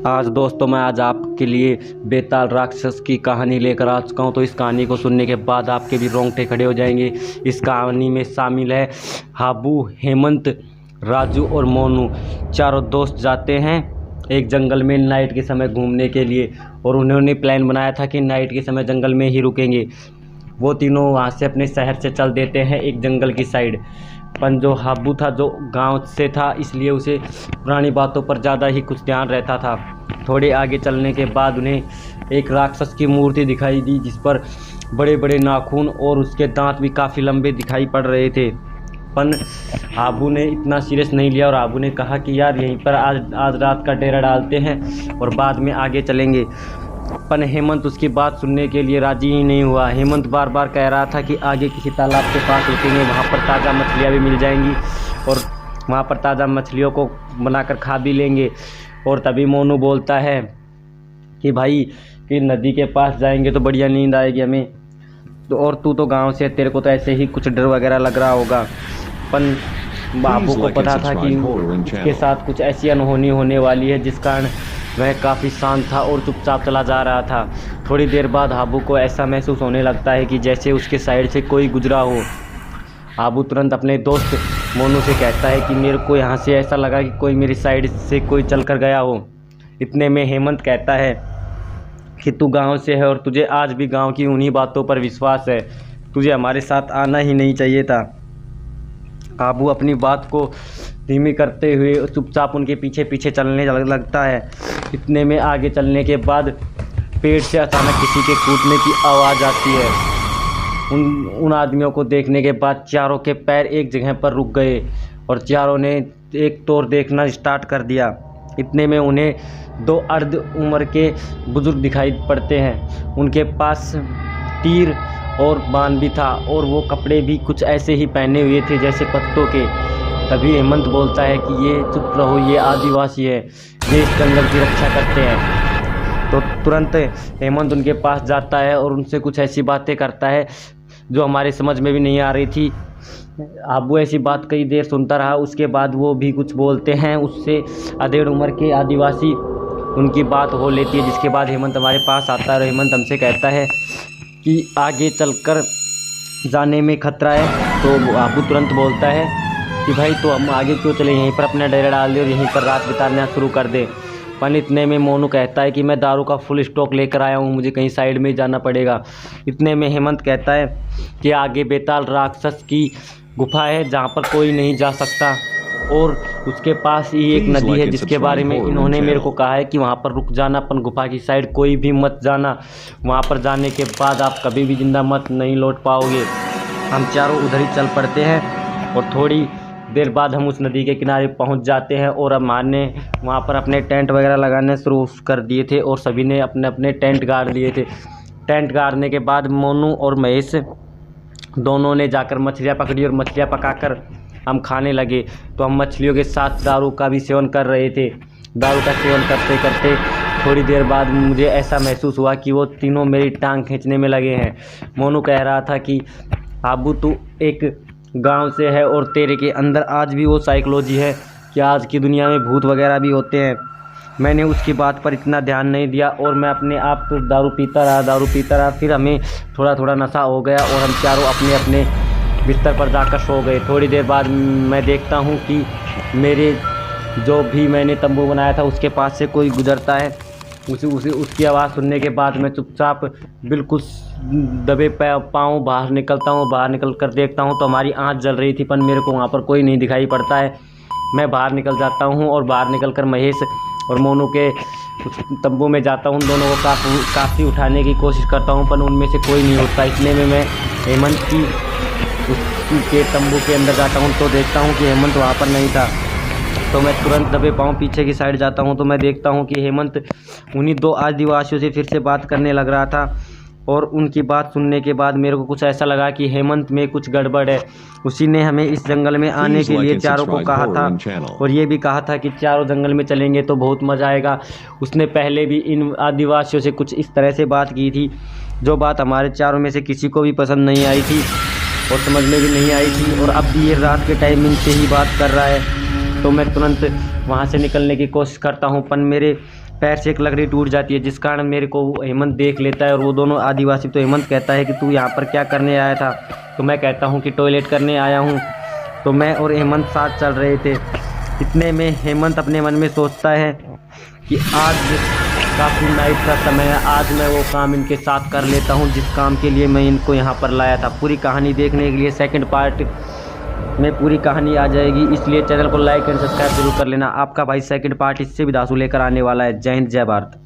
आज आपके लिए बेताल राक्षस की कहानी लेकर आ चुका हूँ। तो इस कहानी को सुनने के बाद आपके भी रोंगटे खड़े हो जाएंगे। इस कहानी में शामिल है हाबू, हेमंत, राजू और मोनू। चारों दोस्त जाते हैं एक जंगल में नाइट के समय घूमने के लिए, और उन्होंने प्लान बनाया था कि नाइट के समय जंगल में ही रुकेंगे। वो तीनों वहाँ से अपने शहर से चल देते हैं एक जंगल की साइड। पर जो हाबू था, जो गांव से था, इसलिए उसे पुरानी बातों पर ज़्यादा ही कुछ ध्यान रहता था। थोड़े आगे चलने के बाद उन्हें एक राक्षस की मूर्ति दिखाई दी, जिस पर बड़े बड़े नाखून और उसके दांत भी काफ़ी लंबे दिखाई पड़ रहे थे। पर हाबू ने इतना सीरियस नहीं लिया और हाबू ने कहा कि यार यहीं पर आज रात का डेरा डालते हैं और बाद में आगे चलेंगे। पर हेमंत उसकी बात सुनने के लिए राजी ही नहीं हुआ। हेमंत बार बार कह रहा था कि आगे किसी तालाब के पास रुकेंगे, वहाँ पर ताज़ा मछलियाँ भी मिल जाएंगी और वहाँ पर ताज़ा मछलियों को बनाकर खा भी लेंगे। और तभी मोनू बोलता है कि भाई कि नदी के पास जाएंगे तो बढ़िया नींद आएगी हमें, तो और तू तो गांव से, तेरे को तो ऐसे ही कुछ डर वगैरह लग रहा होगा। पर बाबू को पता था कि उसके साथ कुछ ऐसी अनहोनी होने वाली है, जिस कारण वह काफ़ी शांत था और चुपचाप चला जा रहा था। थोड़ी देर बाद हाबू को ऐसा महसूस होने लगता है कि जैसे उसके साइड से कोई गुजरा हो। हाबू तुरंत अपने दोस्त मोनू से कहता है कि मेरे को यहाँ से ऐसा लगा कि कोई मेरी साइड से कोई चल कर गया हो। इतने में हेमंत कहता है कि तू गांव से है और तुझे आज भी गांव की उन्हीं बातों पर विश्वास है, तुझे हमारे साथ आना ही नहीं चाहिए था। हाबू अपनी बात को धीमी करते हुए चुपचाप उनके पीछे पीछे चलने लगता है। इतने में आगे चलने के बाद पेड़ से अचानक किसी के कूदने की आवाज़ आती है। उन आदमियों को देखने के बाद चारों के पैर एक जगह पर रुक गए और चारों ने एक तौर देखना स्टार्ट कर दिया। इतने में उन्हें दो अर्ध उम्र के बुजुर्ग दिखाई पड़ते हैं। उनके पास तीर और बाण भी था और वो कपड़े भी कुछ ऐसे ही पहने हुए थे जैसे पत्तों के। तभी हेमंत बोलता है कि ये चुप रहो, ये आदिवासी है, ये इस जंगल की रक्षा करते हैं। तो तुरंत हेमंत उनके पास जाता है और उनसे कुछ ऐसी बातें करता है जो हमारे समझ में भी नहीं आ रही थी। हाबू ऐसी बात कई देर सुनता रहा, उसके बाद वो भी कुछ बोलते हैं। उससे अधेड़ उम्र के आदिवासी उनकी बात हो लेती है, जिसके बाद हेमंत हमारे पास आता है और हेमंत हमसे कहता है कि आगे चलकर जाने में खतरा है। तो हाबू तुरंत बोलता है कि भाई तो हम आगे क्यों चले, यहीं पर अपना डेरा डाल दे और यहीं पर रात बिताना शुरू कर दे। पर इतने में मोनू कहता है कि मैं दारू का फुल स्टॉक लेकर आया हूँ, मुझे कहीं साइड में ही जाना पड़ेगा। इतने में हेमंत कहता है कि आगे बेताल राक्षस की गुफा है जहाँ पर कोई नहीं जा सकता, और उसके पास ही एक नदी है जिसके बारे में इन्होंने मेरे को कहा है कि वहाँ पर रुक जाना, अपन गुफा की साइड कोई भी मत जाना, वहाँ पर जाने के बाद आप कभी भी जिंदा मत नहीं लौट पाओगे। हम चारों उधर ही चल पड़ते हैं और थोड़ी देर बाद हम उस नदी के किनारे पहुंच जाते हैं और हमने वहाँ पर अपने टेंट वगैरह लगाने शुरू कर दिए थे और सभी ने अपने अपने टेंट गाड़ लिए थे। टेंट गाड़ने के बाद मोनू और महेश दोनों ने जाकर मछलियाँ पकड़ी और मछलियाँ पकाकर हम खाने लगे। तो हम मछलियों के साथ दारू का भी सेवन कर रहे थे। दारू का सेवन करते करते थोड़ी देर बाद मुझे ऐसा महसूस हुआ कि वो तीनों मेरी टांग खींचने में लगे हैं। मोनू कह रहा था कि हाबू तू एक गांव से है और तेरे के अंदर आज भी वो साइकोलॉजी है कि आज की दुनिया में भूत वगैरह भी होते हैं। मैंने उसकी बात पर इतना ध्यान नहीं दिया और मैं अपने आप तो दारू पीता रहा। फिर हमें थोड़ा थोड़ा नशा हो गया और हम चारों अपने अपने बिस्तर पर जाकर सो गए। थोड़ी देर बाद मैं देखता हूँ कि मेरे जो भी मैंने तंबू बनाया था उसके पास से कोई गुजरता है। उसकी आवाज़ सुनने के बाद मैं चुपचाप बिल्कुल दबे पाँव बाहर निकलता हूँ। बाहर निकल कर देखता हूँ तो हमारी आँख जल रही थी, पर मेरे को वहाँ पर कोई नहीं दिखाई पड़ता है। मैं बाहर निकल जाता हूँ और बाहर निकल कर महेश और मोनू के तंबू में जाता हूँ। दोनों को काफ़ी उठाने की कोशिश करता हूँ, पर उनमें से कोई नहीं उठता। इतने में मैं हेमंत के तंबू के अंदर जाता हूँ तो देखता हूँ कि हेमंत वहाँ पर नहीं था। तो मैं तुरंत दबे पाँव पीछे की साइड जाता हूँ तो मैं देखता हूँ कि हेमंत उन्हीं दो आदिवासियों से फिर से बात करने लग रहा था। और उनकी बात सुनने के बाद मेरे को कुछ ऐसा लगा कि हेमंत में कुछ गड़बड़ है। उसी ने हमें इस जंगल में आने के लिए चारों को कहा था और ये भी कहा था कि चारों जंगल में चलेंगे तो बहुत मज़ा आएगा। उसने पहले भी इन आदिवासियों से कुछ इस तरह से बात की थी, जो बात हमारे चारों में से किसी को भी पसंद नहीं आई थी और समझ में भी नहीं आई थी। और अब भी ये रात के टाइमिंग से ही बात कर रहा है। तो मैं तुरंत वहाँ से निकलने की कोशिश करता हूँ, पर मेरे पैर से एक लकड़ी टूट जाती है, जिस कारण मेरे को हेमंत देख लेता है और वो दोनों आदिवासी। तो हेमंत कहता है कि तू यहाँ पर क्या करने आया था? तो मैं कहता हूँ कि टॉयलेट करने आया हूँ। तो मैं और हेमंत साथ चल रहे थे। इतने में हेमंत अपने मन में सोचता है कि आज काफ़ी नाइट का समय है, आज मैं वो काम इनके साथ कर लेता हूँ जिस काम के लिए मैं इनको यहाँ पर लाया था। पूरी कहानी देखने के लिए सेकंड पार्ट में पूरी कहानी आ जाएगी, इसलिए चैनल को लाइक एंड सब्सक्राइब जरूर कर लेना। आपका भाई सेकंड पार्ट इससे भी धांसू लेकर आने वाला है। जय हिंद, जय भारत।